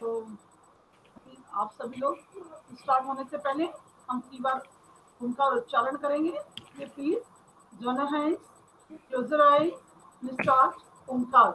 तो आप सभी लोग स्टार्ट होने से पहले हम 3 बार उनका उच्चारण करेंगे। ये please join your hands, close your eyes, and start ओंकार।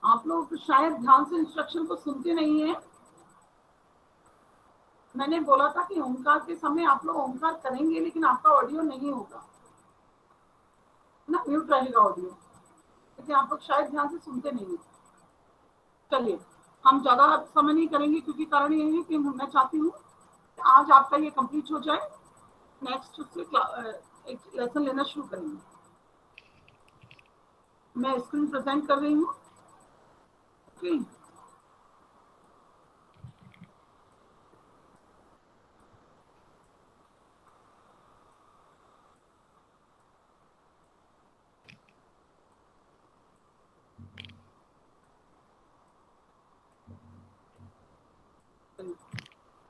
आप लोग शायद ध्यान से इंस्ट्रक्शन को सुनते नहीं है। मैंने बोला था कि ओंकार के समय आप लोग ओंकार करेंगे, लेकिन आपका ऑडियो नहीं होगा ना, म्यूट रहेगा ऑडियो, क्योंकि आप लोग शायद ध्यान से सुनते नहीं है। चलिए, हम ज्यादा समय नहीं करेंगे, क्योंकि कारण ये है कि मैं चाहती हूँ आज आपका ये कंप्लीट हो जाए। नेक्स्ट उससे एक लेसन लेना शुरू करेंगे। मैं स्क्रीन प्रेजेंट कर रही हूँ। ओके,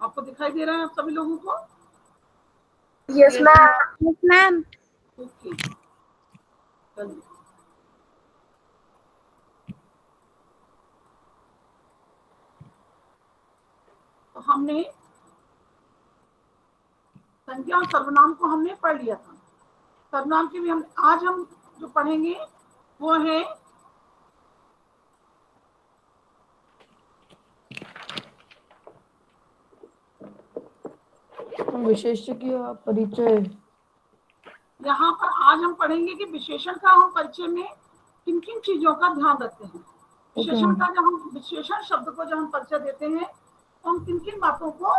आपको दिखाई दे रहा है आप सभी लोगों को? Yes ma'am. Yes ma'am. Okay, चलिए। तो हमने संज्ञा और सर्वनाम को हमने पढ़ लिया था। सर्वनाम की भी आज हम जो पढ़ेंगे वो है विशेष्य की परिचय। यहाँ पर आज हम पढ़ेंगे कि विशेषण का हम परिचय में किन किन चीजों का ध्यान रखते हैं। विशेषण का जब हम विशेषण शब्द को जब हम परिचय देते हैं तो हम किन किन बातों को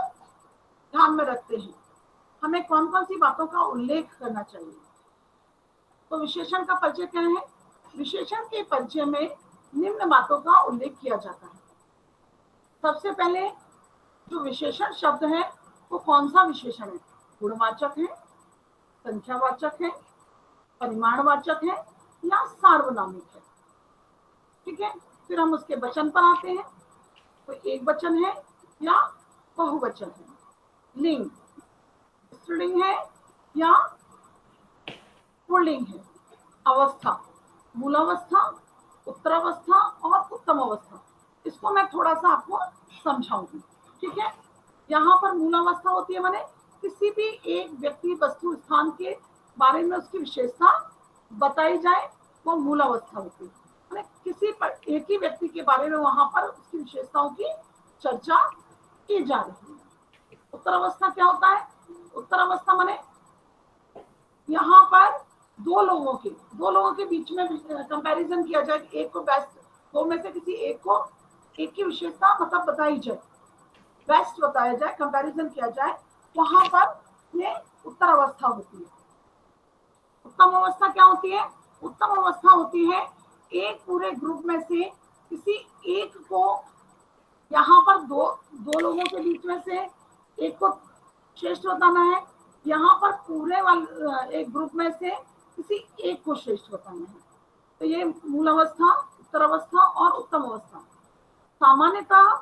ध्यान में रखते हैं, हमें कौन कौन सी बातों का उल्लेख करना चाहिए। तो विशेषण का परिचय क्या है? विशेषण के परिचय में निम्न बातों का उल्लेख किया जाता है। सबसे पहले जो विशेषण शब्द है वो कौन सा विशेषण है? गुणवाचक है, संख्यावाचक है, परिमाणवाचक है या सार्वनामिक है। ठीक है, फिर हम उसके वचन पर आते हैं। तो एक वचन है या बहुवचन है, लिंग, स्त्रीलिंग है या पुल्लिंग है, अवस्था, मूलावस्था, उत्तरावस्था और उत्तम अवस्था। इसको मैं थोड़ा सा आपको समझाऊंगी। ठीक है, यहाँ पर मूलावस्था होती है माने किसी भी एक व्यक्ति, वस्तु, स्थान के बारे में उसकी विशेषता बताई जाए, वो मूलावस्था होती है। माने किसी पर एक ही व्यक्ति के बारे में वहां पर उसकी विशेषताओं की चर्चा की जा रही है। उत्तरावस्था क्या होता है? उत्तरावस्था माने यहाँ पर दो लोगों के बीच में कंपैरिजन किया जाए। एक को बेस्ट, दो में से किसी एक को एक की विशेषता मतलब बताई जाए, बेस्ट बताया जाए, कंपैरिजन किया जाए, वहां पर ये उत्तर अवस्था होती है। उत्तम अवस्था क्या होती है? उत्तम अवस्था होती है एक पूरे ग्रुप में से किसी एक को, यहाँ पर दो लोगों के बीच में से एक को श्रेष्ठ बताना है, यहाँ पर पूरे वाले एक ग्रुप में से किसी एक को श्रेष्ठ बताना है। तो ये मूल अवस्था, उत्तर अवस्था और उत्तम अवस्था सामान्यतः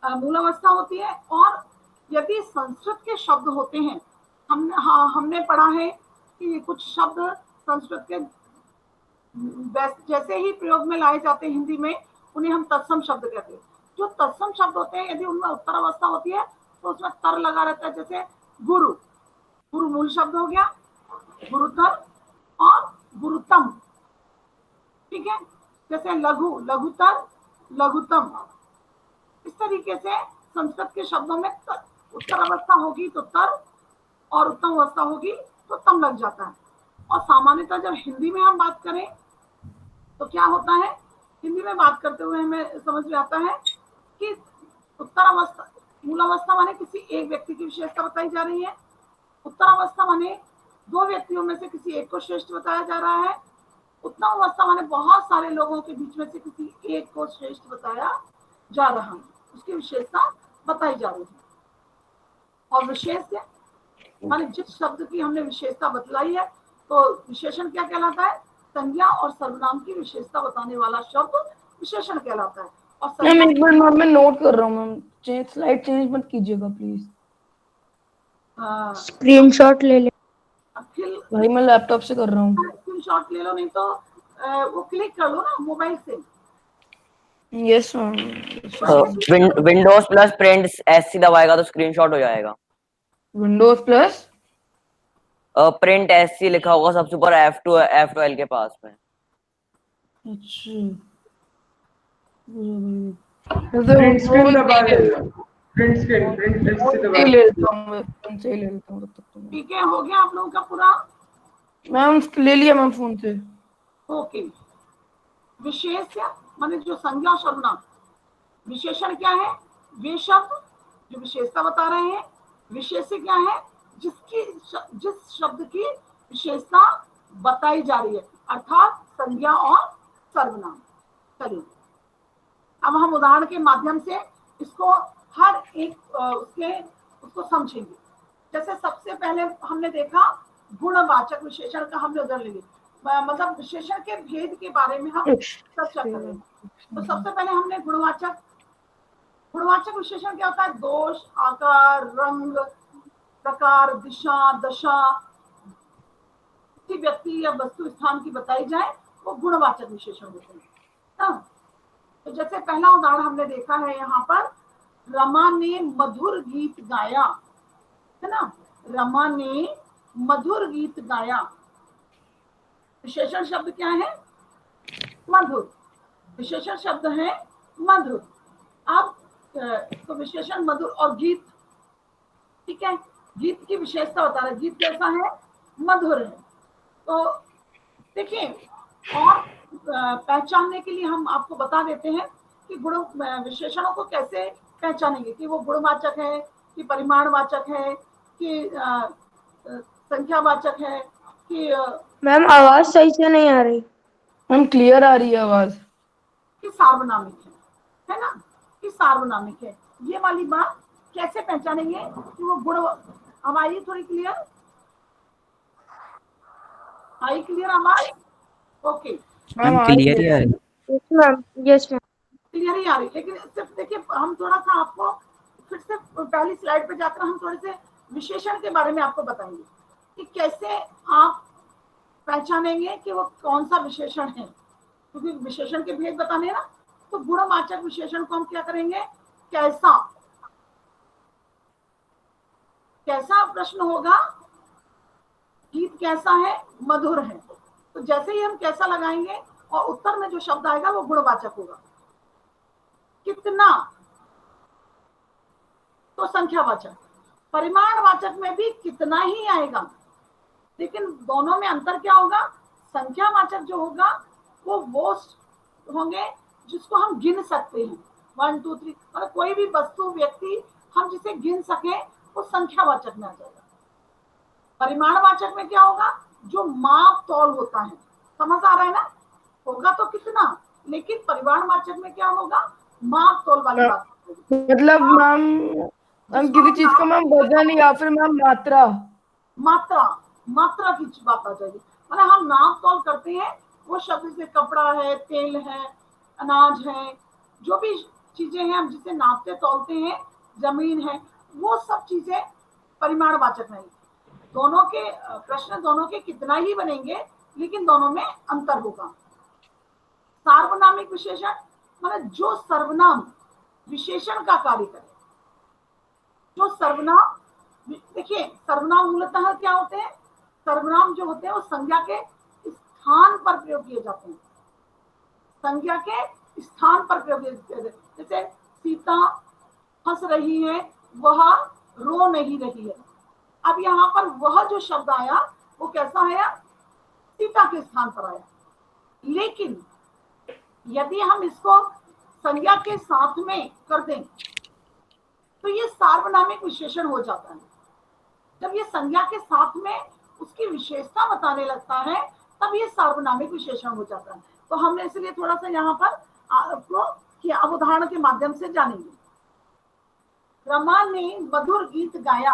मूल अवस्था होती है। और यदि संस्कृत के शब्द होते हैं, हमने पढ़ा है कि कुछ शब्द संस्कृत के जैसे ही प्रयोग में लाए जाते हैं हिंदी में, उन्हें हम तत्सम शब्द कहते हैं। जो तत्सम शब्द होते हैं, यदि उनमें उत्तर अवस्था होती है तो उसमें तर लगा रहता है। जैसे गुरु, गुरु मूल शब्द हो गया, गुरुतर और गुरुतम। ठीक है, जैसे लघु, लघुतर, लघुतम। इस तरीके से संस्कृत के शब्दों में उत्तर अवस्था होगी तो तर और उत्तम अवस्था होगी तो तम लग जाता है। और सामान्यतः जब हिंदी में हम बात करें तो क्या होता है? हिंदी में बात करते हुए हमें समझ में आता है कि उत्तर अवस्था, मूल अवस्था माने किसी एक व्यक्ति की विशेषता बताई जा रही है। उत्तर अवस्था माने दो व्यक्तियों में से किसी एक को श्रेष्ठ बताया जा रहा है। उत्तम अवस्था माने बहुत सारे लोगों के बीच में से किसी एक को श्रेष्ठ बताया जा रहा है, उसकी विशेषता बताई जा रही है। और विशेष माने जिस शब्द की हमने विशेषता बतलाई है, तो विशेषण क्या कहलाता है? संज्ञा और सर्वनाम की विशेषता बताने वाला शब्द विशेषण कहलाता है। और मैम एक मिनट मैम, मैं नोट कर रहा हूँ मैम, स्लाइड चेंज मत कीजिएगा प्लीज। स्क्रीनशॉट ले ले। भाई मैं लैपटॉप से कर रहा हूँ। स्क्रीनशॉट ले लो, नहीं तो वो क्लिक कर लो ना मोबाइल से। Yes ma'am. Windows plus print SC दबाएगा तो स्क्रीनशॉट हो जाएगा। विंडोज प्लस प्रिंट एससी लिखा होगा सबसे ऊपर F12 के पास में। अच्छा प्रिंट स्क्रीन दबा देगा, प्रिंट स्क्रीन प्रिंट एससी दबा ले लेता हूँ मैं, ले लेता हूँ तब तक। ठीक है, हो गया आप लोगों का पूरा? मैम ले लिया मैम फोन से। ओके। विशेष माने जो संज्ञा और सर्वनाम। विशेषण क्या है? वे शब्द जो विशेषता बता रहे हैं। विशेष्य क्या है? जिस शब्द की विशेषता बताई जा रही है, अर्थात संज्ञा और सर्वनाम। चलिए अब हम उदाहरण के माध्यम से इसको हर एक उसको समझेंगे। जैसे सबसे पहले हमने देखा गुणवाचक विशेषण का, हमने उदाहरण लिए, मतलब विशेषण के भेद के बारे में हम चर्चा कर रहे हैं। तो सबसे पहले हमने गुणवाचक विशेषण क्या होता है? दोष, आकार, रंग, प्रकार, दिशा, दशा, किसी व्यक्ति या वस्तु स्थान की बताई जाए वो गुणवाचक विशेषण होते हैं। हाँ? तो जैसे पहला उदाहरण हमने देखा है यहाँ पर, रमा ने मधुर गीत गाया, है ना? रमा ने मधुर गीत गाया। विशेषण शब्द क्या है? मधुर। विशेषण शब्द है मधुर। अब तो विशेषण मधुर और गीत, ठीक है, गीत की विशेषता बता रहे, गीत कैसा है? मधुर है। तो देखिए, और पहचानने के लिए हम आपको बता देते हैं कि विशेषणों को कैसे पहचानेंगे, कि वो गुणवाचक है, कि परिमाणवाचक है, कि संख्यावाचक है, कि मैम आवाज सही से नहीं आ रही। मैम क्लियर आ रही है आवाज। कि सार्वनामिक है ना? कि सार्वनामिक है। ये वाली बात कैसे पहचानेंगे कि वो गुण। अब आई थोड़ी क्लियर? आई क्लियर आवाज? ओके, मैम क्लियर ही है। Yes ma'am, yes ma'am. Clear ही आ रही। लेकिन सिर्फ देखिए, हम थोड़ा सा आपको फिर से पहली स्लाइड पे जाकर हम थोड़े से विशेषण के बारे में आपको बताएंगे कि कैसे आप पहचानेंगे कि वो कौन सा विशेषण है, क्योंकि विशेषण के भेद बताने ना। तो गुणवाचक विशेषण को हम क्या करेंगे? कैसा, कैसा प्रश्न होगा? गीत कैसा है? मधुर है। तो जैसे ही हम कैसा लगाएंगे और उत्तर में जो शब्द आएगा वो गुणवाचक होगा। कितना, तो संख्यावाचक। परिमाणवाचक में भी कितना ही आएगा, लेकिन दोनों में अंतर क्या होगा? संख्यावाचक जो होगा वो होंगे जिसको हम गिन सकते हैं, 1 2 3, मतलब कोई भी वस्तु, व्यक्ति हम जिसे गिन सके वो संख्यावाचक में आ जाएगा। परिमाणवाचक में क्या होगा? जो माप तौल होता है। समझ आ रहा है ना? होगा तो कितना, लेकिन परिमाणवाचक में क्या होगा? माप तौल वाली बात। मतलब मैम किसी चीज का मैम वजन या फिर मैम मात्रा मात्रा की बात आ जाएगी। मतलब हम नाप तौल करते हैं वो शब्द से, कपड़ा है, तेल है, अनाज है, जो भी चीजें हैं हम जिसे नापते तौलते हैं, जमीन है, वो सब चीजें परिमाणवाचक नहीं। दोनों के प्रश्न दोनों के कितना ही बनेंगे, लेकिन दोनों में अंतर होगा। सार्वनामिक विशेषण मतलब जो सर्वनाम विशेषण का कार्य करे। जो सर्वनाम, देखिए सर्वनाम मूलतः क्या होते हैं? सर्वनाम जो होते हैं वो संज्ञा के स्थान पर प्रयोग किए जाते हैं। संज्ञा के स्थान पर प्रयोग किए जाते हैं। जैसे सीता हंस रही है, वह रो नहीं रही है। अब यहाँ पर वह जो शब्द आया वो कैसा आया? सीता के स्थान पर आया। लेकिन यदि हम इसको संज्ञा के साथ में कर दें तो ये सार्वनामिक विशेषण हो जाता है। जब ये संज्ञा के साथ में उसकी विशेषता बताने लगता है तब ये सार्वनामिक विशेषण हो जाता है। तो हमने इसलिए थोड़ा सा यहाँ पर आपको किया, अब उदाहरण के माध्यम से जानेंगे। रमा ने मधुर गीत गाया।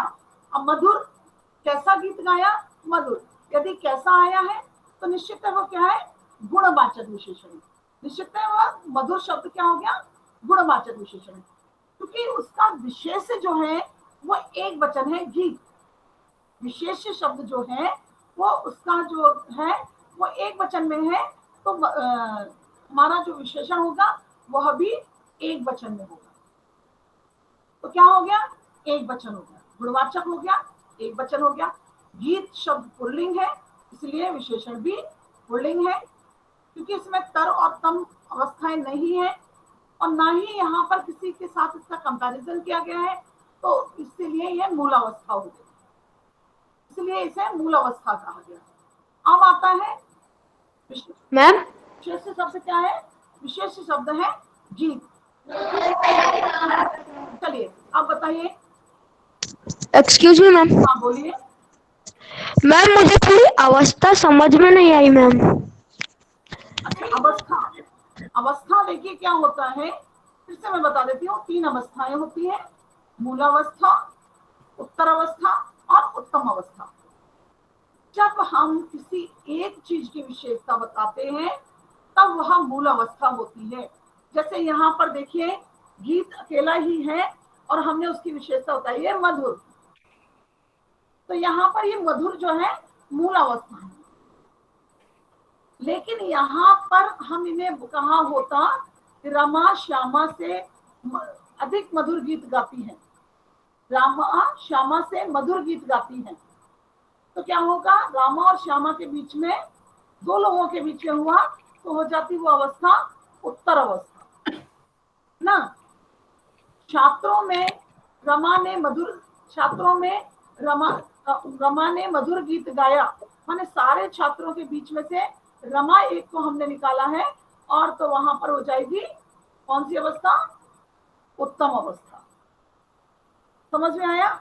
अब मधुर कैसा गीत गाया? मधुर। यदि कैसा आया है तो निश्चित है वो क्या है? गुणवाचक विशेषण। निश्चित है वो मधुर शब्द क्या हो गया? गुणवाचक विशेषण। क्योंकि उसका विशेष जो है वो एक वचन है, गीत। विशेष शब्द जो है वो उसका जो है वो एक वचन में है, तो हमारा जो विशेषण होगा वह भी एक वचन में होगा। तो क्या हो गया? एक वचन हो गया, गुणवाचक हो गया, एक वचन हो गया। गीत शब्द पुल्लिंग है, इसलिए विशेषण भी पुल्लिंग है, क्योंकि इसमें तर और तम अवस्थाएं नहीं है और ना ही यहाँ पर किसी के साथ इसका कंपैरिजन किया गया है, तो इसलिए यह मूलावस्था हो गई, इसलिए इसे मूल अवस्था कहा गया। अब आता है मैम विशेष शब्द। क्या है? विशेष शब्द है गीत। चलिए अब बताइए। Excuse me ma'am. हाँ बोलिए। मैम मुझे पूरी अवस्था समझ में नहीं आई मैम। अच्छा, अवस्था। अवस्था देखिए क्या होता है, फिर से मैं बता देती हूँ। 3 अवस्थाएं होती है, मूलावस्था, उत्तर अवस्था और उत्तम अवस्था। जब हम किसी एक चीज की विशेषता बताते हैं तब वह मूल अवस्था होती है। जैसे यहाँ पर देखिए, गीत अकेला ही है और हमने उसकी विशेषता बताई है मधुर, तो यहाँ पर ये मधुर जो है मूल अवस्था है। लेकिन यहाँ पर हम इन्हें कहा होता कि रमा श्यामा से अधिक मधुर गीत गाती है, रामा श्यामा से मधुर गीत गाती है, तो क्या होगा? रामा और श्यामा के बीच में, 2 लोगों के बीच में हुआ तो हो जाती वो अवस्था उत्तर अवस्था ना। छात्रों में रमा ने मधुर गीत गाया, माने सारे छात्रों के बीच में से रमा एक को हमने निकाला है, और तो वहां पर हो जाएगी कौन सी अवस्था? उत्तम अवस्था। समझ में आया?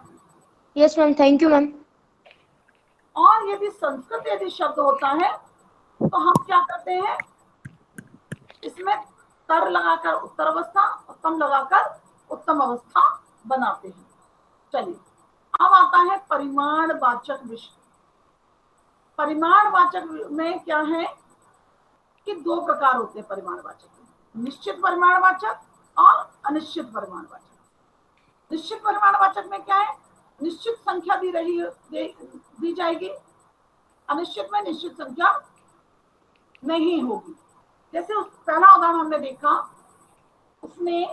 Yes ma'am, thank you ma'am. और यदि संस्कृत यदि शब्द होता है तो हम क्या करते हैं? इसमें तर लगाकर उत्तर अवस्था, उत्तम लगाकर उत्तम अवस्था बनाते हैं। चलिए अब आता है परिमाणवाचक विषय। परिमाणवाचक में क्या है कि 2 प्रकार होते हैं परिमाणवाचक में, निश्चित परिमाणवाचक और अनिश्चित परिमाणवाचक। निश्चित परिमाणवाचक में क्या है? निश्चित संख्या दी जाएगी, अनिश्चित में निश्चित संख्या नहीं होगी। जैसे उस पहला उदाहरण हमने देखा, उसने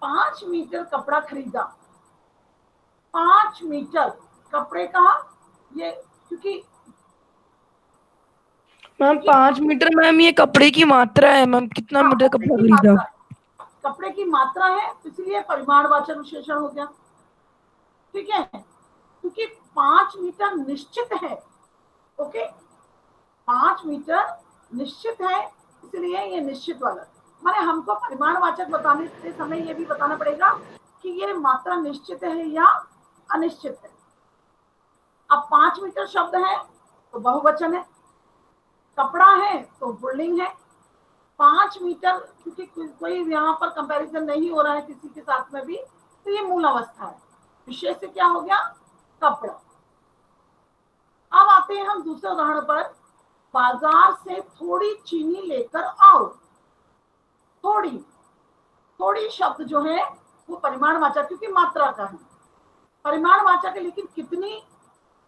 5 मीटर कपड़ा खरीदा। 5 मीटर कपड़े का, ये क्योंकि मैम 5 मीटर, मैम ये कपड़े की मात्रा है मैम, कितना मीटर कपड़ा खरीदा? कपड़े की मात्रा है, इसलिए परिमाणवाचक विशेषण हो गया। ठीक है, क्योंकि 5 मीटर निश्चित है। ओके, 5 मीटर निश्चित है, इसलिए ये निश्चित वाला। माने हमको परिमाणवाचक बताने के समय ये भी बताना पड़ेगा कि ये मात्रा निश्चित है या अनिश्चित है। अब 5 मीटर शब्द है तो बहुवचन है, कपड़ा है तो पुल्लिंग है। 5 मीटर, क्योंकि कोई यहाँ पर कंपैरिजन नहीं हो रहा है किसी के साथ में भी, तो ये मूल अवस्था है। विशेष से क्या हो गया? कपड़ा। अब आते हैं हम दूसरे उदाहरण पर। बाजार से थोड़ी चीनी लेकर आओ। थोड़ी, थोड़ी शब्द जो है वो परिमाणवाचक, क्योंकि मात्रा का है, परिमाणवाचक है, लेकिन कितनी,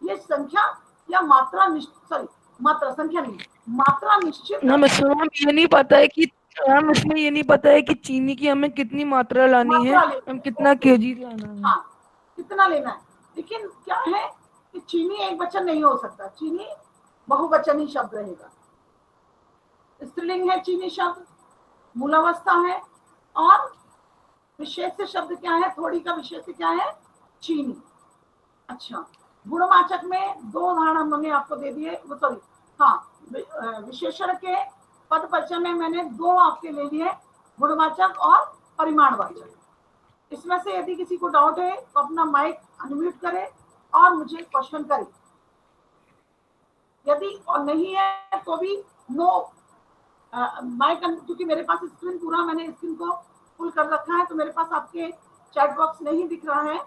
ये संख्या या मात्रा, सॉरी मात्रा, संख्या नहीं, मात्रा निश्चित। मैम इसमें ये नहीं पता है कि मैम इसमें ये नहीं पता है कि चीनी की हमें कितनी मात्रा लानी है, हम कितना केजी लाना है। हाँ, कितना लेना है, लेकिन क्या है कि चीनी एक वचन नहीं हो सकता, चीनी बहुवचनी शब्द रहेगा। स्त्रीलिंग है चीनी शब्द, मूलावस्था है, और विशेष शब्द क्या है? थोड़ी का विशेष क्या है? चीनी। अच्छा, गुणवाचक में 2 उदाहरण हमने आपको दे दिए, सॉरी हाँ, विशेषण के पद परिचय में मैंने 2 आपके ले लिए, गुणवाचक और परिमाणवाचक। इसमें से यदि किसी को डाउट है तो अपना माइक अनम्यूट करे और मुझे क्वेश्चन करे। यदि और नहीं है तो भी नो। क्योंकि मेरे पास स्क्रीन पूरा, मैंने स्क्रीन को फुल कर रखा है, तो मेरे पास आपके चैट बॉक्स नहीं दिख रहा है,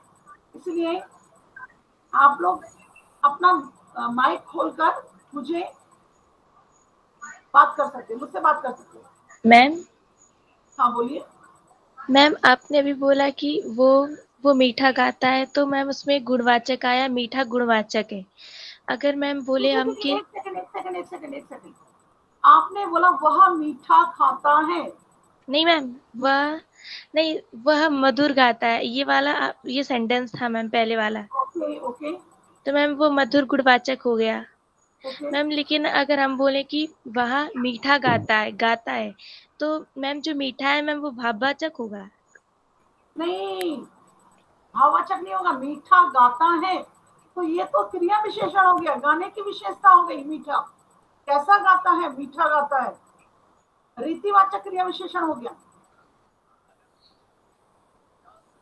इसलिए आप लोग अपना माइक खोलकर मुझे बात कर सकते हैं, मुझसे बात कर सकते हैं। मैम हाँ बोलिए। मैम आपने अभी बोला कि वो मीठा गाता है, तो मैम उसमें गुणवाचक आया, मीठा गुणवाचक है। अगर मैम बोले हम कि एक सेकंड, आपने बोला वह मीठा खाता है। नहीं मैम, वह मधुर गाता है, ये वाला ये सेंटेंस था मैम पहले वाला, ओके ओके तो मैम वो मधुर गुणवाचक हो गया ओके। मैम। लेकिन अगर हम बोले कि वह मीठा गाता है, तो मैम जो मीठा है मैम वो भाववाचक होगा। नहीं, भाववाचक नहीं होगा, मीठा गाता है तो ये तो क्रिया विशेषण हो गया, गाने की विशेषता हो गई। मीठा कैसा गाता है? मीठा गाता है, रीतिवाचक क्रिया विशेषण हो गया।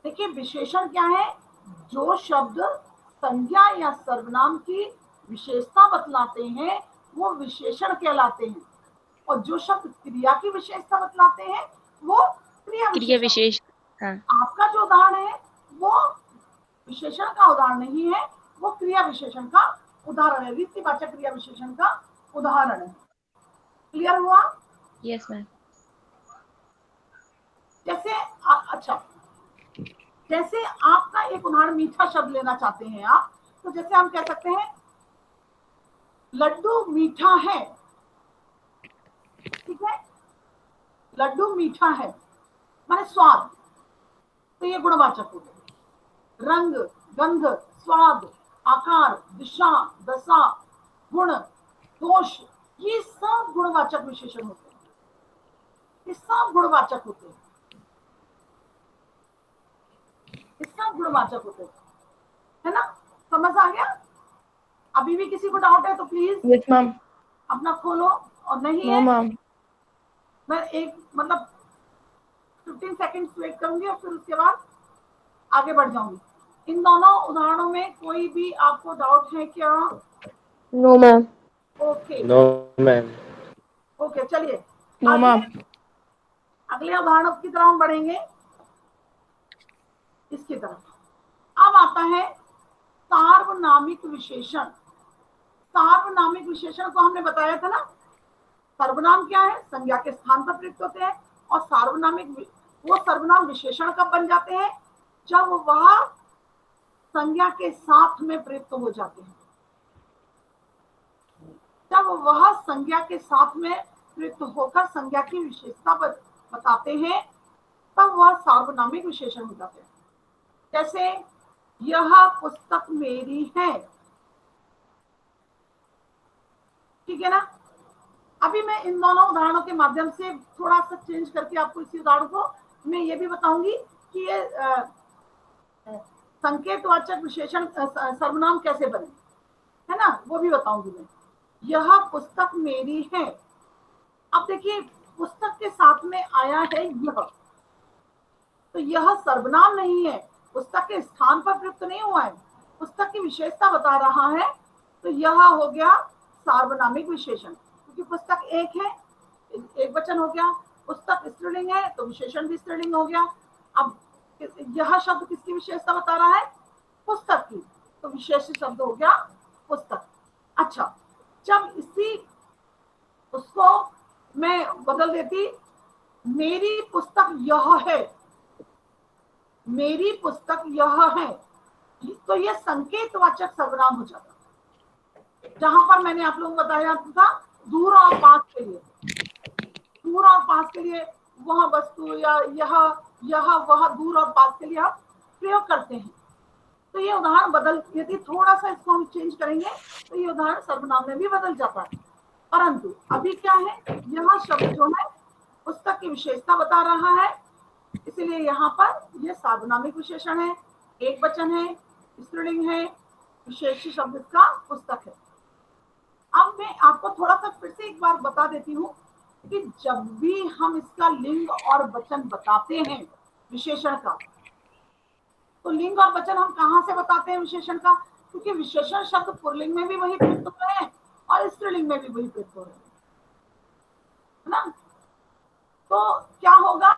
देखिए विशेषण क्या है? जो शब्द संज्ञा या सर्वनाम की विशेषता बतलाते हैं वो विशेषण कहलाते हैं, और जो शब्द क्रिया की विशेषता बतलाते हैं वो क्रिया क्रिया विशेषण। विशेष, हाँ आपका जो उदाहरण है वो विशेषण का उदाहरण नहीं है, वो क्रिया विशेषण का उदाहरण है, रीतिवाचक क्रिया विशेषण का उदाहरण है। क्लियर हुआ? Yes ma'am. जैसे अच्छा, जैसे आपका एक उदाहरण मीठा शब्द लेना चाहते हैं आप, तो जैसे हम कह सकते हैं लड्डू मीठा है। ठीक है, लड्डू मीठा है माने स्वाद, तो ये गुणवाचक हो गए। रंग, गंध, स्वाद, आकार, दिशा, दशा, गुण, दोष, ये सब गुणवाचक विशेषण होते हैं, ये सब गुणवाचक होते हैं, ये सब गुणवाचक होते हैं, है ना? समझ आ गया? अभी भी किसी को डाउट है तो प्लीज यस मैम। अपना खोलो, और नहीं नो है मैम। मैं एक मतलब 15 सेकंड्स वेट करूंगी और फिर उसके बाद आगे बढ़ जाऊंगी। इन दोनों उदाहरणों में कोई भी आपको डाउट है क्या? No ma'am. Okay no ma'am. Okay, चलिए नो मैम। अगले उदाहरण की तरफ हम बढ़ेंगे, इसकी तरफ। अब आता है सार्वनामिक विशेषण। सार्वनामिक विशेषण को हमने बताया था ना, सर्वनाम क्या है? संज्ञा के स्थान पर प्रयुक्त होते हैं, और सार्वनामिक वो सर्वनाम विशेषण कब बन जाते हैं? जब वह संज्ञा के साथ में प्रयुक्त हो जाते हैं। जब वह संज्ञा के साथ में प्रयुक्त होकर संज्ञा की विशेषता बताते हैं, तब वह सार्वनामिक विशेषण हो जाते हैं। जैसे यह पुस्तक मेरी है, ठीक है ना? अभी मैं इन दोनों उदाहरणों के माध्यम से थोड़ा सा चेंज करके आपको इसी उदाहरण को मैं ये भी बताऊंगी कि ये संकेतवाचक विशेषण सर्वनाम कैसे बने, है ना? वो भी बताऊंगी मैं। यह पुस्तक मेरी है, अब देखिए पुस्तक के साथ में आया है यह, तो यह सर्वनाम नहीं है, पुस्तक के स्थान पर प्रयुक्त नहीं हुआ है, पुस्तक की विशेषता बता रहा है, तो यह हो गया सार्वनामिक विशेषण। क्योंकि पुस्तक एक है, एक वचन हो गया, पुस्तक स्त्रीलिंग है तो विशेषण भी स्त्रीलिंग हो गया। अब यह शब्द किसकी विशेषता बता रहा है? पुस्तक की, तो विशेष शब्द हो गया पुस्तक। अच्छा, जब इसी उसको मैं बदल देती, मेरी पुस्तक यह है, मेरी पुस्तक यह है, तो यह संकेतवाचक सर्वनाम हो जाता। जहां पर मैंने आप लोगों को बताया था दूर और पास के लिए, दूर और पास के लिए वह वस्तु या यह वह दूर और पास के लिए आप प्रयोग करते हैं, तो ये उदाहरण बदल, यदि थोड़ा सा इसको हम चेंज करेंगे तो ये उदाहरण सर्वनाम में भी बदल जाता है। परंतु अभी क्या है, यह शब्द जो है पुस्तक की विशेषता बता रहा है, इसीलिए यहाँ पर यह सार्वनामिक विशेषण है, एक वचन है, स्त्रीलिंग है, विशेष शब्द इसका पुस्तक है। अब मैं आपको थोड़ा सा फिर से एक बार बता देती हूँ कि जब भी हम इसका लिंग और वचन बताते हैं विशेषण का, तो लिंग और वचन हम कहाँ से बताते हैं विशेषण का? क्योंकि विशेषण शब्द पुल्लिंग में भी वही प्रयुक्त हुए हैं और स्त्रीलिंग में भी वही प्रयोग हो रहे हैं, है ना। तो क्या होगा,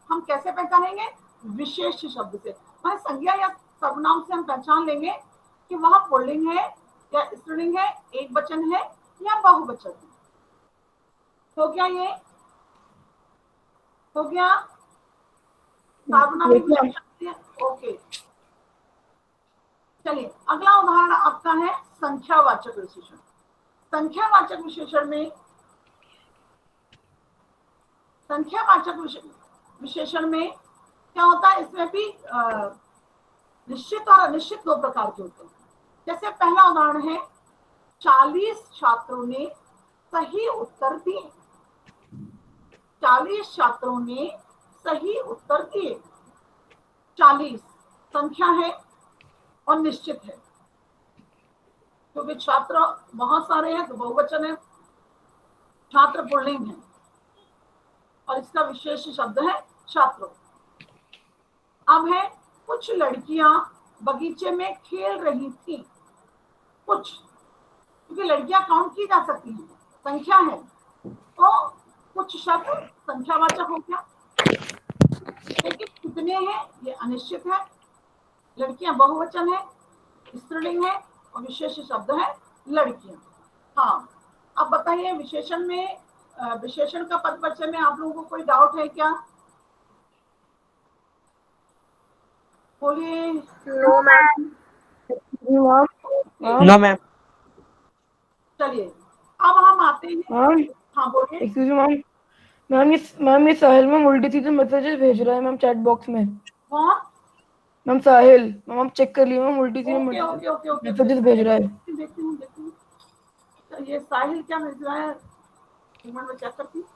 हम कैसे पहचानेंगे, विशेष शब्द से, माने संज्ञा या सर्वनाम से हम पहचान लेंगे कि वह पुल्लिंग है या स्त्रीलिंग है, एक वचन है या बहुवचन है। हो गया, ये हो गया सार्वनामिक विशेषण। ओके, चलिए अगला उदाहरण आपका है संख्यावाचक विशेषण। संख्यावाचक विशेषण में, संख्यावाचक विशेषण में क्या होता है, इसमें भी निश्चित और अनिश्चित दो प्रकार के होते हैं। जैसे पहला उदाहरण है, 40 छात्रों ने सही उत्तर दिए। 40 छात्रों ने सही उत्तर दिए। 40 संख्या है और निश्चित है, क्योंकि छात्र बहुत सारे हैं तो बहुवचन है, छात्र पुल्लिंग है और इसका विशेष शब्द है छात्रों। अब है, कुछ लड़कियां बगीचे में खेल रही थी। कुछ, क्योंकि लड़कियां काउंट की जा सकती हैं, संख्या है, तो कुछ शब्द संख्यावाचक हो गया। लेकिन कितने हैं ये अनिश्चित है, लड़कियां बहुवचन है, स्त्रीलिंग है और विशेष शब्द है लड़कियां। हाँ, अब बताइए विशेषण में, विशेषण का पद परिचय में आप लोगों को कोई डाउट है क्या? बोलिए। No ma'am. No ma'am. चलिए अब हम आते हैं। मैम, हाँ बोलिए। एक्सक्यूज मी मैम, ये साहिल मैम उल्टी सीधे मैसेजेस भेज रहा है मैम चैट बॉक्स में। कौन? मैम साहिल, मैम आप चेक कर लिए मैम, उल्टी सीधे okay okay okay okay, messages भेज रहा है। देखती हूँ। तो ये साहिल क्या भेज रहा है, एक मिनट में चेक करती हूँ।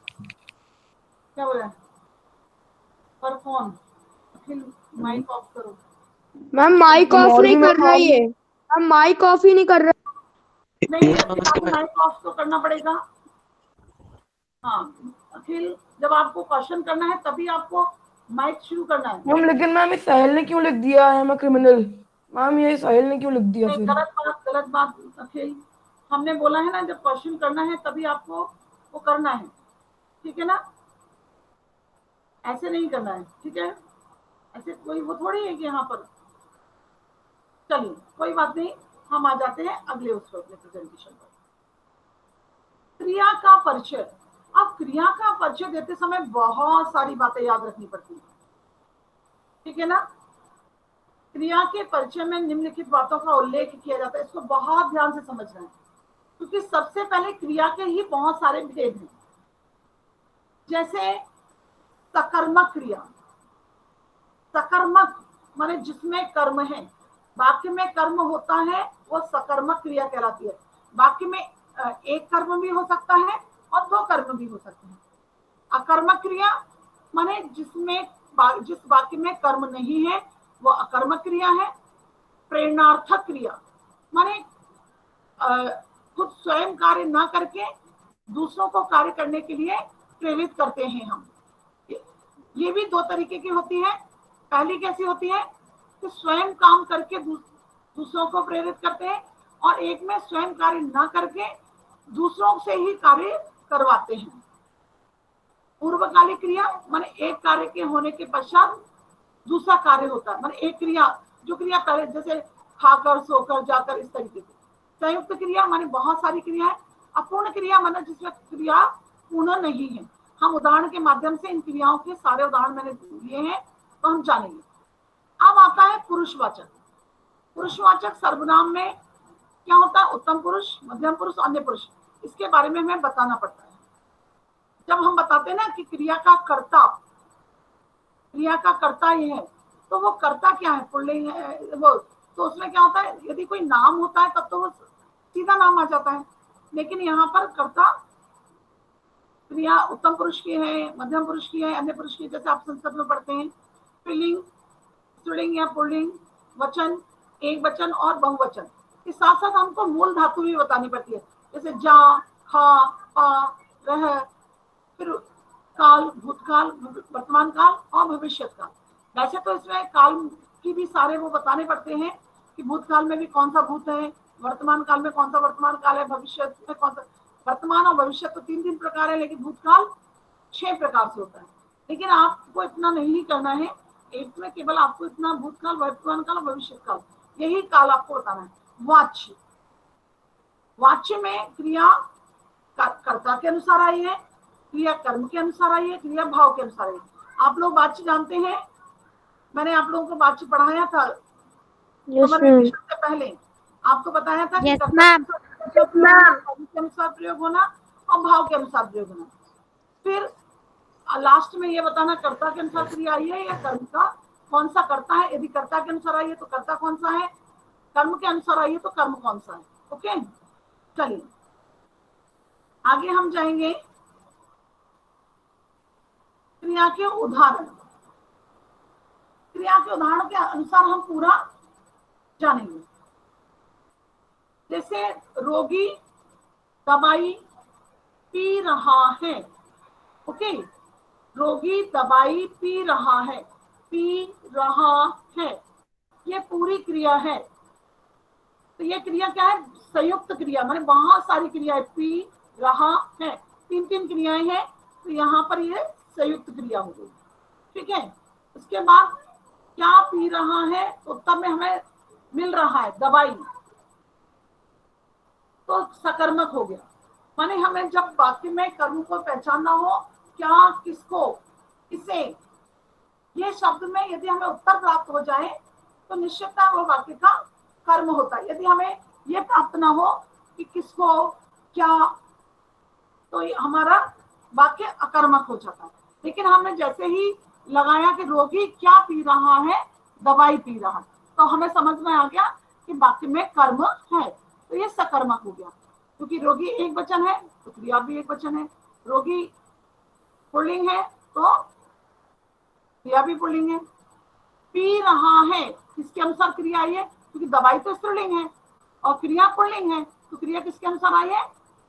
क्या बोल रहा है? पर कौन? अखिल माइक ऑफ करो। मैम माइक ऑफ नहीं कर रहा है, मैम माइक ऑफ ही नहीं कर रहा। नहीं, आपको माइक ऑफ तो करना पड़ेगा। हाँ अखिल, जब आपको क्वेश्चन करना है तभी आपको माइक शुरू करना है। मैम लेकिन मैम ये साहिल ने क्यों लिख दिया है मैं क्रिमिनल? मैम ये साहिल ने क्यों लिख दिया फिर? गलत बात अखिल, हमने बोला है ना जब क्वेश्चन करना है तभी आपको वो करना है, ठीक है ना, ऐसे नहीं करना है, ठीक है। ऐसे कोई वो थोड़ी है कि यहाँ पर। चलिए कोई बात नहीं, हम आ जाते हैं अगले उस प्रेजेंटेशन पर। क्रिया का परिचय। अब क्रिया का परिचय देते समय बहुत सारी बातें याद रखनी पड़ती है, ठीक है ना। क्रिया के परिचय में निम्नलिखित बातों का उल्लेख किया जाता है, इसको बहुत ध्यान से समझना है, क्योंकि सबसे पहले क्रिया के ही बहुत सारे भेद हैं। जैसे सकर्मक क्रिया। सकर्मक माने जिसमें कर्म है, वाक्य में कर्म होता है, वो सकर्मक क्रिया कहलाती है। वाक्य में एक कर्म भी हो सकता है और दो कर्म भी हो सकते हैं। अकर्मक क्रिया माने जिस वाक्य में कर्म नहीं है वो अकर्मक क्रिया है। प्रेरणार्थक क्रिया माने खुद स्वयं कार्य ना करके दूसरों को कार्य करने के लिए प्रेरित करते हैं हम। ये भी दो तरीके की होती है। पहली कैसी होती है कि स्वयं काम करके दूसरों को प्रेरित करते हैं, और एक में स्वयं कार्य ना करके दूसरों से ही कार्य करवाते हैं। पूर्वकालिक क्रिया माने एक कार्य के होने के पश्चात दूसरा कार्य होता है, माने एक क्रिया जो क्रिया करे, जैसे खाकर सोकर जाकर, इस तरीके से। संयुक्त क्रिया माने बहुत सारी क्रिया है। अपूर्ण क्रिया माने जिसमें क्रिया पूर्ण नहीं है। हम उदाहरण के माध्यम से इन क्रियाओं के सारे उदाहरण मैंने दिए हैं तो हम जानेंगे। अब आता है पुरुषवाचक। पुरुषवाचक सर्वनाम में क्या होता है, उत्तम पुरुष, मध्यम पुरुष, अन्य पुरुष, इसके बारे में हमें बताना पड़ता है। जब हम बताते हैं ना कि क्रिया का कर्ता ये है, तो वो कर्ता क्या है, पुल्लिंग है वो, तो उसमें क्या होता है, यदि कोई नाम होता है तब तो वो सीधा नाम आ जाता है, लेकिन यहाँ पर कर्ता क्रिया उत्तम पुरुष की है, मध्यम पुरुष की है, अन्य पुरुष की, जैसे आप संस्कृत में पढ़ते हैं स्त्रीलिंग, स्त्रीलिंग या पुल्लिंग, वचन, एक वचन और बहुवचन। इस साथ साथ हमको मूल धातु भी बतानी पड़ती है, जैसे जा, खा, पा, रह, फिर काल, भूतकाल, वर्तमान काल और भविष्य काल। वैसे तो इसमें काल की भी सारे वो बताने पड़ते हैं कि भूतकाल में भी कौन सा भूत है, वर्तमान काल में कौन सा वर्तमान काल है, भविष्य में कौन सा। वर्तमान और भविष्य तो 3 प्रकार है, लेकिन भूतकाल 6 प्रकार से होता है। लेकिन आपको इतना नहीं करना है, 8th में केवल आपको इतना भूतकाल, वर्तमान काल और भविष्य काल, यही काल आपको बताना है। वाच्य, वाच्य में क्रिया कर्ता के अनुसार आई है, क्रिया कर्म के अनुसार आई है, क्रिया भाव के अनुसार आई है। आप लोग वाच्य जानते हैं, मैंने आप लोगों को वाच्य पढ़ाया था समर वेकेशन से पहले, आपको बताया था कि कर्ता के अनुसार प्रयोग होना और भाव के अनुसार प्रयोग होना। फिर लास्ट में ये बताना कर्ता के अनुसार क्रिया आई है या कर्म का कौन सा कर्ता है। यदि कर्ता के अनुसार आई है तो कर्ता कौन सा है, कर्म के अनुसार आई है तो कर्म कौन सा है। ओके, चलिए आगे हम जाएंगे। क्रिया के उदाहरण, क्रिया के उदाहरण के अनुसार हम पूरा जानेंगे। जैसे रोगी दवाई पी रहा है। ओके, रोगी दवाई पी रहा है, पी रहा है, ये पूरी क्रिया है। तो ये क्रिया क्या है, संयुक्त क्रिया, माने बहुत सारी क्रियाएं, पी रहा है, 3 क्रियाएं हैं, तो यहाँ पर ये संयुक्त क्रिया हो गई। ठीक है, उसके बाद क्या पी रहा है, तो तब में हमें मिल रहा है दवाई, तो सकर्मक हो गया। माने हमें जब वाक्य में कर्म को पहचानना हो, क्या, किसको, इसे, ये शब्द में यदि हमें उत्तर प्राप्त हो जाए तो निश्चितता वो वाक्य का कर्म होता है। यदि हमें ये प्राप्त ना हो कि किसको, क्या, तो हमारा वाक्य अकर्मक हो जाता है। लेकिन हमने जैसे ही लगाया कि रोगी क्या पी रहा है, दवाई पी रहा है, तो हमें समझ में आ गया कि वाक्य में कर्म है, तो ये सकर्मक हो गया। क्योंकि रोगी एक वचन है तो क्रिया भी एक वचन है, रोगी पुल्लिंग है तो क्रिया भी पुल्लिंग है। पी रहा है किसके अनुसार क्रिया आई है, क्योंकि दवाई तो स्त्रीलिंग है और क्रिया पुल्लिंग है, तो क्रिया किसके अनुसार आई है,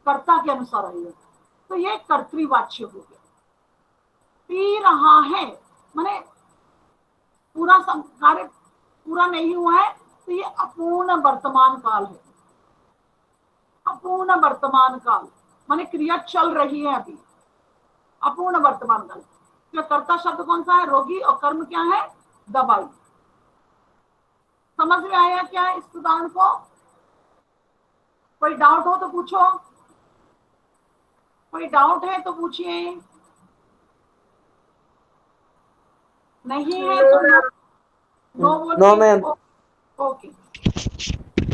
कर्ता के अनुसार आई है, तो ये कर्तृवाच्य हो गया। पी रहा है माने पूरा कार्य पूरा नहीं हुआ है, तो ये अपूर्ण वर्तमान काल है। अपूर्ण वर्तमान काल माने क्रिया चल रही है अभी, अपूर्ण वर्तमान काल। तो कर्ता शब्द कौन सा है, रोगी, और कर्म क्या है, दवाई। समझ में आया क्या इस उदाहरण को? कोई डाउट हो तो पूछो, कोई डाउट है तो पूछिए, नहीं है तो नो बोलिए। No ma'am. ओके,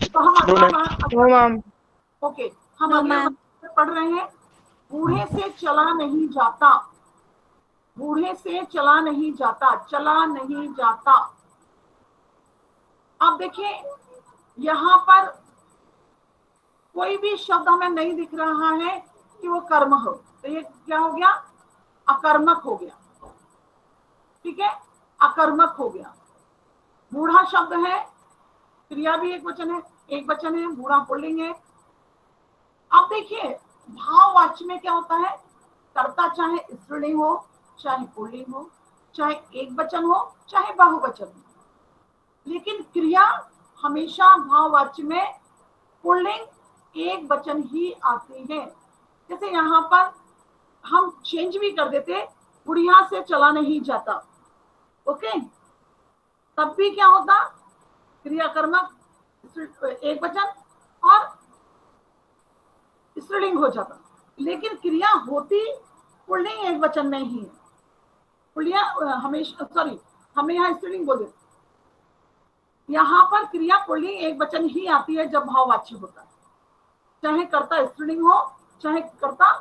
तो हम ओके, हम अगले पढ़ रहे हैं। बूढ़े से चला नहीं जाता, बूढ़े से चला नहीं जाता, चला नहीं जाता। अब देखिए यहाँ पर कोई भी शब्द हमें नहीं दिख रहा है कि वो कर्म हो, तो ये क्या हो गया, अकर्मक हो गया। ठीक है, अकर्मक हो गया। बूढ़ा शब्द है, क्रिया भी एक वचन है, बूढ़ा पुल्लिंग है। अब देखिए भाववाच्य में क्या होता है, कर्ता चाहे स्त्रीलिंग हो, चाहे पुल्लिंग हो, चाहे एक वचन हो, चाहे बहुवचन हो, लेकिन क्रिया हमेशा भाववाच्य में पुल्लिंग एक वचन ही आती है। जैसे यहाँ पर हम चेंज भी कर देते, बुढ़िया से चला नहीं जाता, ओके, तब भी क्या होता, क्रिया कर्मक एक वचन और स्त्रीलिंग हो जाता, लेकिन क्रिया होती पुल्लिंग एक वचन में ही है। पुल्लिया हमेशा, सॉरी, हमें यहाँ स्त्रीलिंग बोले, यहाँ पर क्रिया पुल्लिंग एक वचन ही आती है जब भाववाच्य होता है, चाहे कर्ता स्त्रीलिंग हो, चाहे कर्ता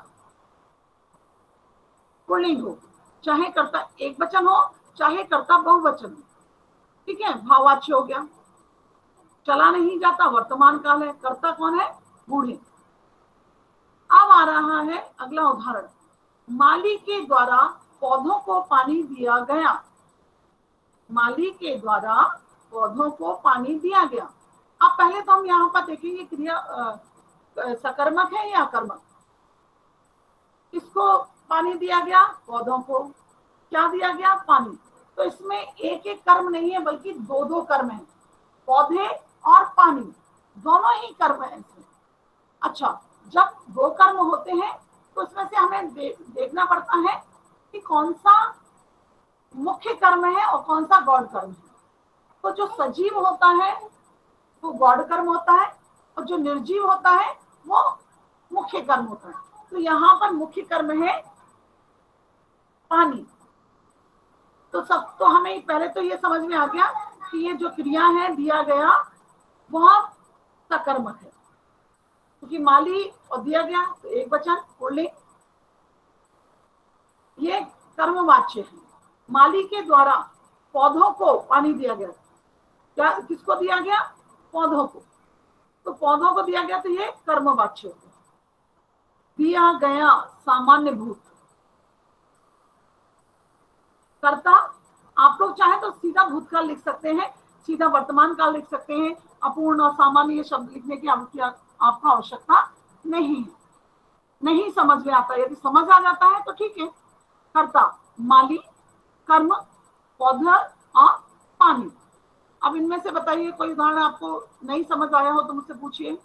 पुल्लिंग हो, चाहे कर्ता एक वचन हो, चाहे कर्ता बहुवचन हो। ठीक है, भाववाच्य हो गया। चला नहीं जाता वर्तमान काल है, कर्ता कौन है, बूढ़े। अब आ रहा है अगला उदाहरण, माली के द्वारा पौधों को पानी दिया गया, माली के द्वारा पौधों को पानी दिया गया। अब पहले तो हम यहाँ पर देखेंगे क्रिया सकर्मक है या अकर्मक। किसको पानी दिया गया, पौधों को। क्या दिया गया, पानी। तो इसमें एक एक कर्म नहीं है बल्कि 2 कर्म है, पौधे और पानी। दोनों ही कर्म है इसमें। अच्छा, जब दो कर्म होते हैं तो उसमें से हमें देखना पड़ता है कि कौन सा मुख्य कर्म है और कौन सा गौण कर्म है। तो जो सजीव होता है वो गौण कर्म होता है और जो निर्जीव होता है वो मुख्य कर्म होता है। तो यहाँ पर मुख्य कर्म है पानी। तो हमें पहले तो ये समझ में आ गया कि ये जो क्रिया है दिया गया वह सकर्मक है, क्योंकि माली और दिया गया तो एक वचन पुल्लिंग, ये कर्मवाच्य है। माली के द्वारा पौधों को पानी दिया गया, क्या किसको दिया गया? पौधों को। तो पौधों को दिया गया तो ये कर्मवाच्य हो गया। दिया गया सामान्य भूत। कर्ता आप लोग चाहे तो सीधा भूतकाल लिख सकते हैं, सीधा वर्तमान काल लिख सकते हैं, अपूर्ण और सामान्य ये शब्द लिखने की आपको आवश्यकता नहीं है। नहीं समझ में आता, यदि समझ आ जाता है तो ठीक है। कर्ता माली, कर्म, पौधा और पानी। अब इनमें से बताइए कोई उदाहरण आपको नहीं समझ आया हो तो मुझसे पूछिए।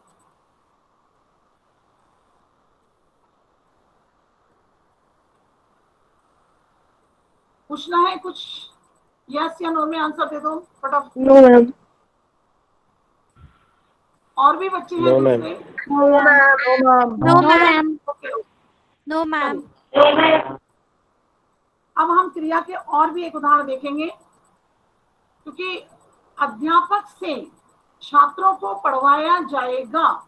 पूछना है कुछ? यस या नो में आंसर दे दो फटाफट। No ma'am. और भी बच्चे हैं No, ma'am. दूसरे? No ma'am. Okay, no ma'am. अब हम क्रिया के और भी एक उदाहरण देखेंगे, क्योंकि अध्यापक से छात्रों को पढ़वाया जाएगा।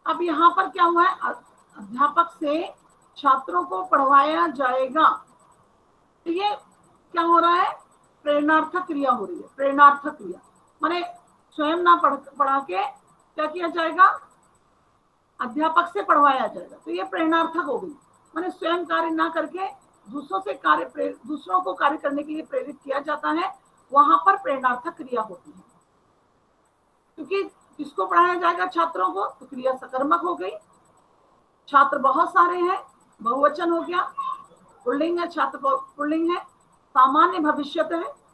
अब यहाँ पर क्या हुआ है? अध्यापक से छात्रों को पढ़वाया जाएगा। तो ये क्या हो रहा है? प्रेरणार्थक क्रिया हो रही है। प्रेरणार्थक क्रिया माने स्वयं ना पढ़ा के क्या किया जाएगा? अध्यापक से पढ़वाया जाएगा। तो ये प्रेरणार्थक हो गई, माने स्वयं कार्य ना करके दूसरों को कार्य करने के लिए प्रेरित किया जाता है, वहां पर प्रेरणार्थक क्रिया होती है। क्योंकि किसको पढ़ाया जाएगा? छात्रों को। तो क्रिया सकर्मक हो गई। छात्र बहुत सारे हैं, बहुवचन हो गया। पुल्लिंग है, छात्र पुल्लिंग है। सामान्य भविष्यत है,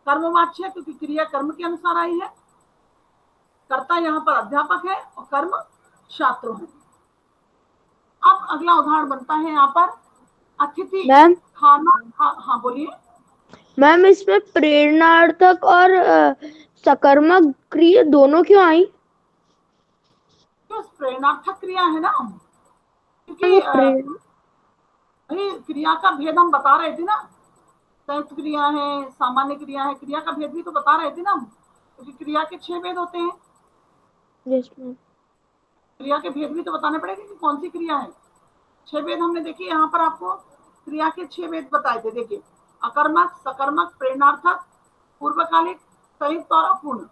कर्मवाच्य क्योंकि क्रिया कर्म के अनुसार आई है। कर्ता यहाँ पर अध्यापक है और कर्म छात्रों है। अब अगला उदाहरण बनता है यहाँ पर अतिथि मैम। खाना। हाँ बोलिए। मैम इसमें प्रेरणार्थक और सकर्मक क्रिया दोनों क्यों आई? तो प्रेरणार्थक क्रिया है ना, क्योंकि वो क्रिया का भेद हम बता रहे थे ना। संयुक्त क्रिया है, सामान्य क्रिया है, क्रिया का भेद भी तो बता रहे थे ना हम, क्योंकि क्रिया के 6 भेद होते हैं। Yes ma'am. क्रिया के भेद भी तो बताने पड़ेंगे कि कौन सी क्रिया है। 6 भेद हमने देखिए यहाँ पर आपको क्रिया के 6 भेद बताए थे। देखिए, अकर्मक, सकर्मक, प्रेरणार्थक, पूर्वकालिक, संयुक्त और अपूर्ण।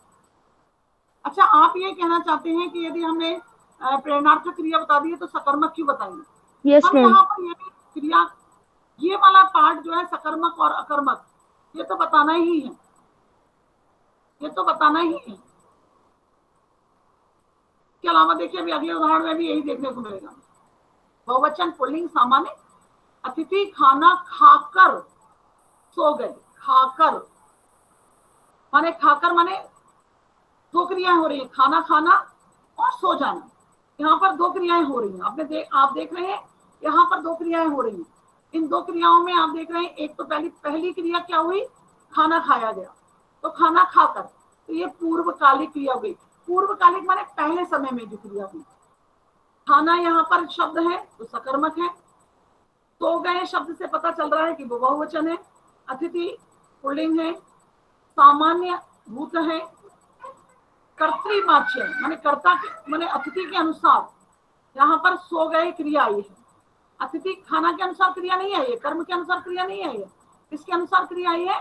अच्छा, आप ये कहना चाहते हैं कि यदि हमने प्रेरणार्थक क्रिया बता दी है तो सकर्मक क्यों बताएंगे? यस हम मैम। यहाँ पर ये क्रिया, ये वाला पार्ट जो है सकर्मक और अकर्मक, ये तो बताना ही है, ये तो बताना ही है। इसके अलावा देखिए अभी अगले उदाहरण में भी यही देखने को मिलेगा। बहुवचन पुल्लिंग सामान्य। अतिथि खाना खाकर सो गए। खाकर माने दो क्रियाएं हो रही है, खाना खाना और सो जाना। यहाँ पर दो क्रियाएं हो रही हैं। आप देख रहे हैं यहाँ पर दो क्रियाएं हो रही हैं। इन दो क्रियाओं में आप देख रहे हैं, एक तो पहली क्रिया क्या हुई? खाना खाया गया, तो खाना खाकर, तो ये पूर्वकालिक क्रिया हुई। पूर्वकालिक माने पहले समय में जो क्रिया हुई। खाना यहाँ पर शब्द है तो सकर्मक है। सो गए शब्द से पता चल रहा है कि वो बहुवचन है। अतिथि पुल्लिंग है। सामान्य भूत है। कर्तृवाच्य माने कर्ता के माने अतिथि के अनुसार यहाँ पर सो गए क्रिया आई है। अतिथि खाना के अनुसार क्रिया नहीं आई है, कर्म के अनुसार क्रिया नहीं आई है। किसके अनुसार क्रिया आई है?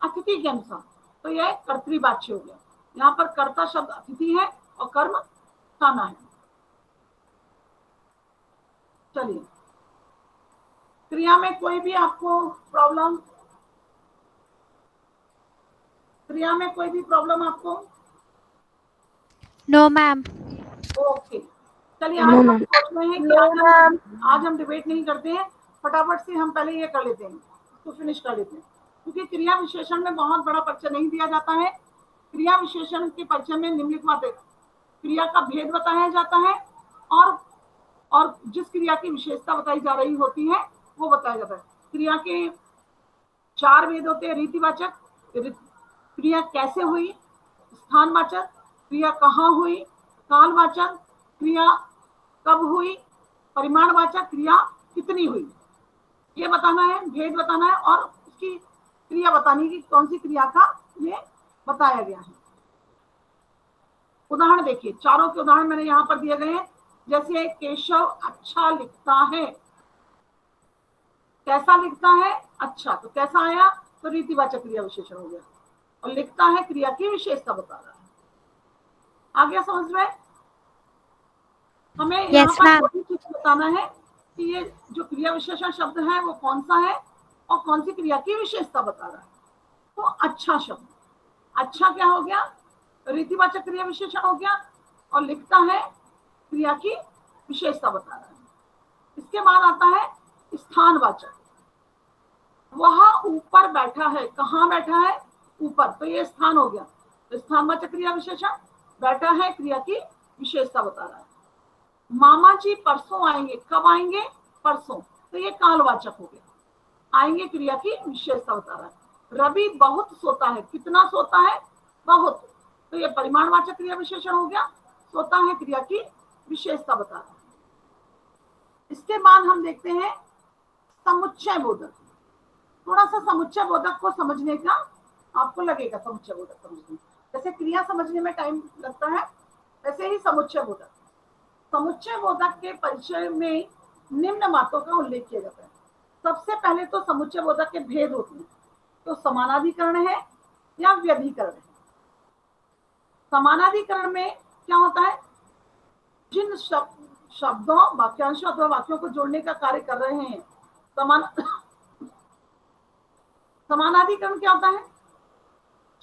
अतिथि के अनुसार। तो यह कर्तृवाच्य हो गया। यहाँ पर कर्ता शब्द अतिथि है और कर्म खाना है। चलिए, क्रिया में कोई भी आपको प्रॉब्लम? क्रिया में कोई भी प्रॉब्लम आपको? No ma'am. ओके, चलिए आज हम सोच रहे हैं कि आज हम डिबेट नहीं करते हैं, फटाफट से हम पहले ये कर लेते हैं, इसको फिनिश कर लेते हैं। क्योंकि क्रिया विशेषण में बहुत बड़ा परिचय नहीं दिया जाता है, क्रिया विशेषण के परिचय में निम्नलिखित बातें, क्रिया का भेद बताया जाता है और जिस क्रिया की विशेषता बताई जा रही होती है वो बताया जाता है। क्रिया के 4 भेद होते हैं, रीतिवाचक, क्रिया कैसे हुई, स्थानवाचक, क्रिया कहाँ हुई, कालवाचक, क्रिया कब हुई, परिमाणवाचक, क्रिया कितनी हुई। ये बताना है, भेद बताना है और उसकी क्रिया बतानी कि कौन सी क्रिया का ये बताया गया है। उदाहरण देखिए, चारों के उदाहरण मैंने यहाँ पर दिए गए हैं। जैसे केशव अच्छा लिखता है, कैसा लिखता है, अच्छा, तो कैसा आया, तो रीतिवाचक क्रिया विशेषण हो गया, और लिखता है क्रिया की विशेषता बता रहा है। आ गया समझ में? हमें यहाँ पर कोई चीज बताना है कि ये जो क्रिया विशेषण शब्द है वो कौन सा है और कौन सी क्रिया की विशेषता बता रहा है। तो अच्छा शब्द, अच्छा क्या हो गया, रीतिवाचक क्रिया विशेषण हो गया, और लिखता है क्रिया की विशेषता बता रहा है। इसके बाद आता है स्थानवाचक, वह ऊपर बैठा है, कहाँ बैठा है, ऊपर, तो ये स्थान हो गया। तो स्थानवाचक क्रिया विशेषण, बैठा है क्रिया की विशेषता बता रहा है। मामा जी परसों आएंगे, कब आएंगे, परसों, तो ये कालवाचक हो गया, आएंगे क्रिया की विशेषता बता रहा है। रवि बहुत सोता है, कितना सोता है, बहुत, तो ये परिमाणवाचक क्रिया विशेषण हो गया, सोता है क्रिया की विशेषता बता रहा है। इसके बाद हम देखते हैं समुच्चय बोधक। थोड़ा सा समुच्चय बोधक को समझने का आपको लगेगा, समुच्चय बोधक समझने, जैसे क्रिया समझने में टाइम लगता है वैसे ही समुच्चय बोधक। समुच्चय बोधक के परिचय में निम्न बातों का उल्लेख किया जाता है। सबसे पहले तो समुच्चय बोधक के भेद होते हैं, तो समानाधिकरण है या व्यधिकरण है। समानाधिकरण में क्या होता है, जिन शब्दों, वाक्यांशों अथवा वाक्यों को जोड़ने का कार्य कर रहे हैं, समानाधिकरण क्या होता है,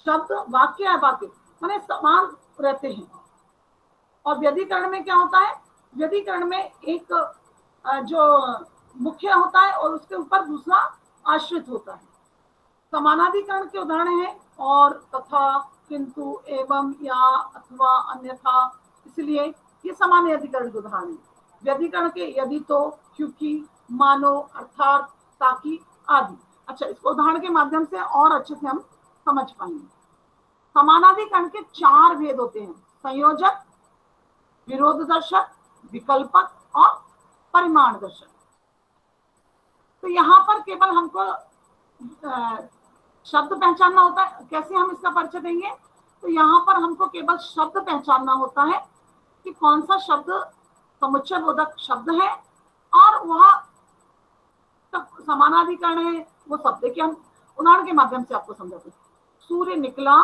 शब्द, वाक्य या वाक्य माने समान रहते हैं। और व्यधिकरण में क्या होता है, व्यधिकरण में एक जो मुख्य होता है और उसके ऊपर दूसरा आश्रित होता है। समानाधिकरण के उदाहरण हैं और, तथा, किंतु, एवं, या, अथवा, अन्यथा, इसलिए ये समानाधिकरण के उदाहरण हैं। व्यधिकरण के यदि, तो, क्योंकि, मानो, अर्थात, ताकि आदि। अच्छा, इसको उदाहरण के माध्यम से और अच्छे से हम समझ पाएंगे। समानाधिकरण के 4 भेद होते हैं, संयोजक, विरोध दर्शक, विकल्पक और परिमाण दर्शक। तो यहाँ पर केवल हमको शब्द पहचानना होता है। कैसे हम इसका परिचय देंगे, तो यहाँ पर हमको केवल शब्द पहचानना होता है कि कौन सा शब्द समुच्चय बोधक शब्द है और वह समानाधिकरण है। वो शब्द के हम उदाहरण के माध्यम से आपको समझाते हैं। सूर्य निकला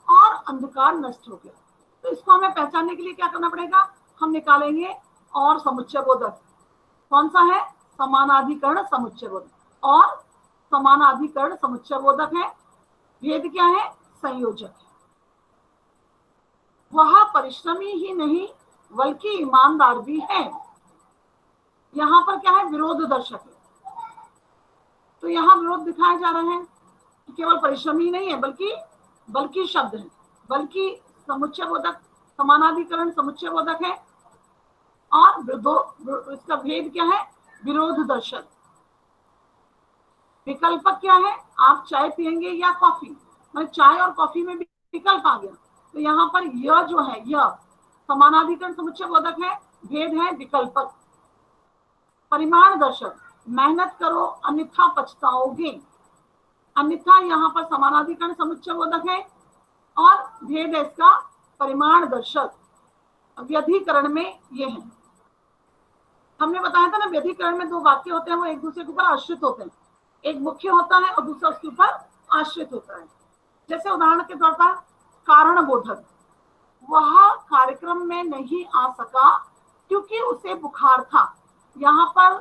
और अंधकार नष्ट हो गया, तो इसको हमें पहचानने के लिए क्या करना पड़ेगा, हम निकालेंगे और समुच्चय बोधक कौन सा है, समानाधिकरण समुच्चय बोधक, और समानाधिकरण समुच्चय बोधक है। भेद क्या है, संयोजक है। वह परिश्रमी ही नहीं बल्कि ईमानदार भी है। यहाँ पर क्या है, विरोध दर्शक है। तो यहाँ विरोध दिखाया जा रहा है कि केवल परिश्रमी नहीं है बल्कि शब्द है, बल्कि समुच्चय बोधक, समानाधिकरण समुच्चय बोधक है। और इसका भेद क्या है, विरोध दर्शक। विकल्पक क्या है, आप चाय पियेंगे या कॉफी, मतलब चाय और कॉफी में भी विकल्प आ गया। तो यहाँ पर यह जो है, यह समानाधिकरण समुच्चय बोधक है, भेद है विकल्पक। परिमाण दर्शक, मेहनत करो अन्यथा पछताओगे, अन्यथा यहाँ पर समानाधिकरण समुच्चय बोधक है और भेद है इसका परिमाण दर्शक। व्यधिकरण में ये है, हमने बताया था ना, व्यधिकरण में 2 वाक्य होते हैं, वो एक दूसरे के ऊपर आश्रित होते हैं। एक मुख्य होता है और दूसरा उसके ऊपर आश्रित होता है। जैसे उदाहरण के तौर पर कारण बोधक, वह कार्यक्रम में नहीं आ सका क्योंकि उसे बुखार था। यहाँ पर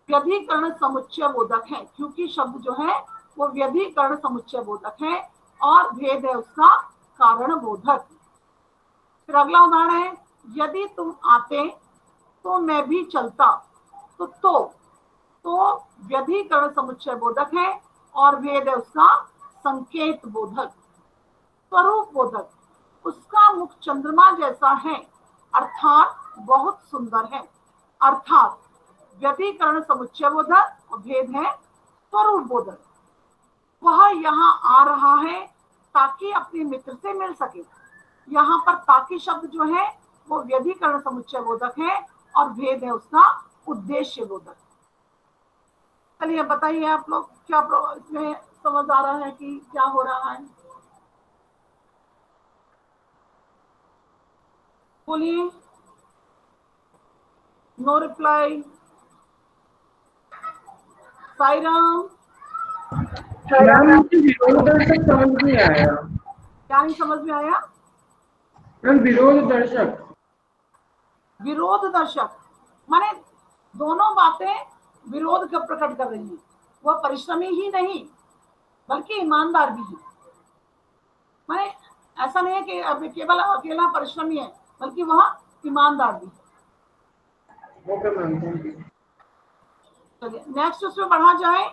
व्यधिकरण समुच्चय बोधक है, क्योंकि शब्द जो है वो व्यधिकरण समुच्चय बोधक है और भेद है उसका कारण बोधक। फिर अगला उदाहरण है, यदि तुम आते तो मैं भी चलता। तो व्यधिकरण समुच्चय बोधक है और भेद है उसका संकेत बोधक। स्वरूप बोधक उसका मुख चंद्रमा जैसा है अर्थात बहुत सुंदर है। अर्थात व्यतिकरण समुच्चय बोधक और भेद है स्वरूप बोधक। वह यहाँ आ रहा है ताकि अपने मित्र से मिल सके। यहाँ पर ताकि शब्द जो है वो व्यधिकरण समुच्चय बोधक है और भेद है उसका उद्देश्य बोधक। चलिए बताइए आप लोग क्या इसमें समझ आ रहा है कि क्या हो रहा है? बोलिए। No reply. साईराम। मैम मुझे विरोध दर्शक समझ नहीं आया। क्या नहीं समझ में आया? मैम विरोध दर्शक। विरोध दर्शक माने दोनों बातें विरोध का प्रकट कर रही हैं। वह परिश्रमी ही नहीं बल्कि ईमानदार भी है। माने ऐसा नहीं है कि अब केवल अकेला परिश्रमी है बल्कि वह ईमानदार भी है। Okay ma'am, thank you. चलिए नेक्स्ट उसमें बढ़ा जाए।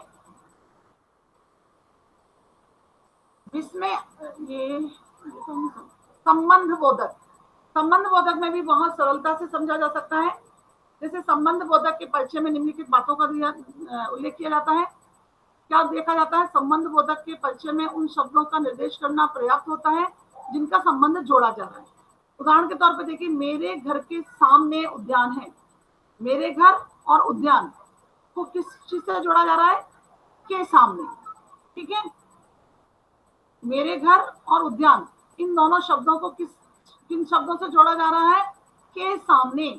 इसमें ये संबंध बोधक। संबंध बोधक में भी बहुत सरलता से समझा जा सकता है। जैसे संबंध बोधक के परिचय में निम्नलिखित बातों का उल्लेख किया जाता है। क्या देखा जाता है? संबंध बोधक के परिचय में उन शब्दों का निर्देश करना पर्याप्त होता है जिनका संबंध जोड़ा जा रहा है। उदाहरण के तौर पर देखिए, मेरे घर के सामने उद्यान है। मेरे घर और उद्यान को किस चीज से जोड़ा जा रहा है? के सामने। ठीक है, मेरे घर और उद्यान इन दोनों शब्दों को किन शब्दों से जोड़ा जा रहा है? के सामने।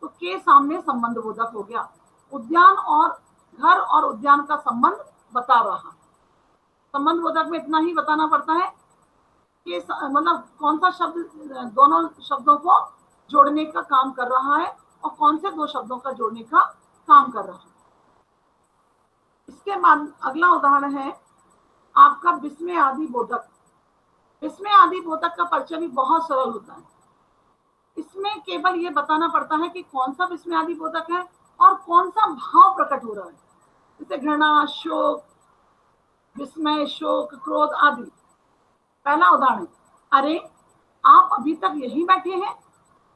तो के सामने संबंध बोधक हो गया। उद्यान और घर और उद्यान का संबंध बता रहा। संबंध बोधक में इतना ही बताना पड़ता है कि मतलब कौन सा शब्द दोनों शब्दों को जोड़ने का काम कर रहा है और कौन से दो शब्दों का जोड़ने का काम कर रहा है। इसके बाद अगला उदाहरण है आपका विस्मय आदि बोधक। विस्मय आदि बोधक का परिचय भी बहुत सरल होता है। इसमें केवल ये बताना पड़ता है कि कौन सा विस्मय आदि बोधक है और कौन सा भाव प्रकट हो रहा है। जैसे घृणा, शोक, विस्मय, शोक, क्रोध आदि। पहला उदाहरण, अरे आप अभी तक यही बैठे हैं।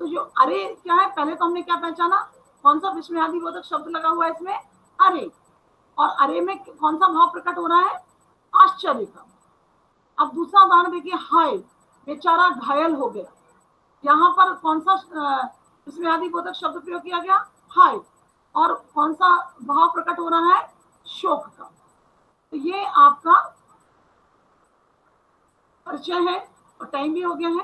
तो जो अरे क्या है, पहले तो हमने क्या पहचाना? कौन सा विस्मय आदि बोधक शब्द लगा हुआ है इसमें? अरे। और अरे में कौन सा भाव प्रकट हो रहा है? आश्चर्य का। अब दूसरा उदाहरण देखिए, हाय बेचारा घायल हो गया। यहाँ पर कौन सा विस्मय आदि बोधक शब्द प्रयोग किया गया? हाय। और कौन सा भाव प्रकट हो रहा है? शोक का। तो ये आपका परिचय है और टाइम भी हो गया है।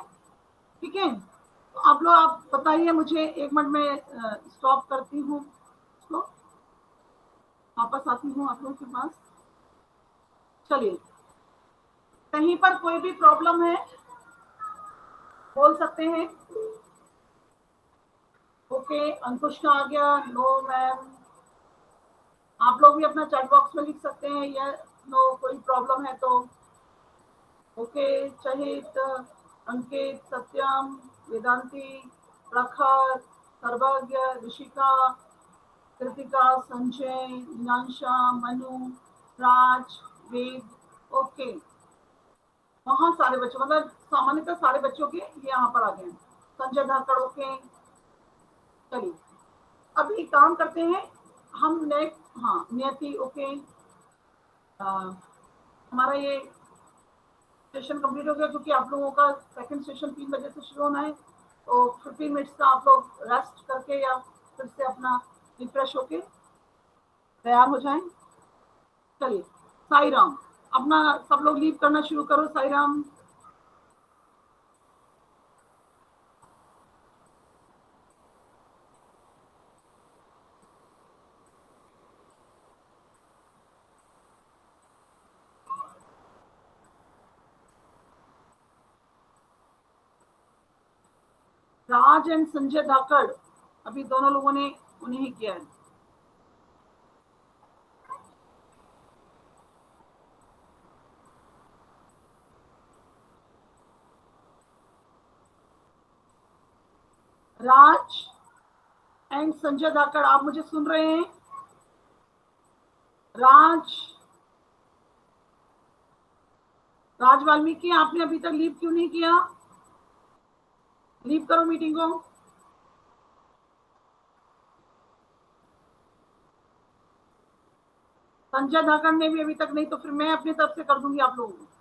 ठीक है, तो आप लोग आप बताइए मुझे। 1 मिनट में स्टॉप करती हूँ इसको, वापस आती हूँ आप लोगों के पास। चलिए, कहीं पर कोई भी प्रॉब्लम है बोल सकते हैं। ओके, अंकुश का आ गया। No ma'am. आप लोग भी अपना चैट बॉक्स में लिख सकते हैं या नो, कोई प्रॉब्लम है तो। ओके, चहित, अंकित, सत्यम, वेदांती, प्रखर, सर्वज्ञ, ऋषिका, कृतिका, संजय, मीनांशा, मनु, राज, वेद। ओके, बहुत सारे बच्चों, मतलब सामान्यतः सारे बच्चों के ये यहाँ पर आ गए हैं। संजय धाकड़। ओके, चलिए अभी काम करते हैं हम नेक्स्ट। हाँ, नियति। ओके, हमारा ये सेशन कंप्लीट हो गया क्योंकि आप लोगों का सेकंड सेशन 3 बजे से शुरू होना है। तो 15 मिनट्स का आप लोग रेस्ट करके या फिर से अपना रिफ्रेश होके तैयार हो जाएं। चलिए, साई राम। अपना सब लोग लीव करना शुरू करो। साई राम। राज एंड संजय धाकड़, अभी दोनों लोगों ने उन्हें ही किया है। राज एंड संजय धाकड़, आप मुझे सुन रहे हैं? राज, राज वाल्मीकि, आपने अभी तक लीव क्यों नहीं किया? लीव करो मीटिंग को। संजय धाकड़ ने भी अभी तक नहीं, तो फिर मैं अपनी तरफ से कर दूंगी आप लोगों को।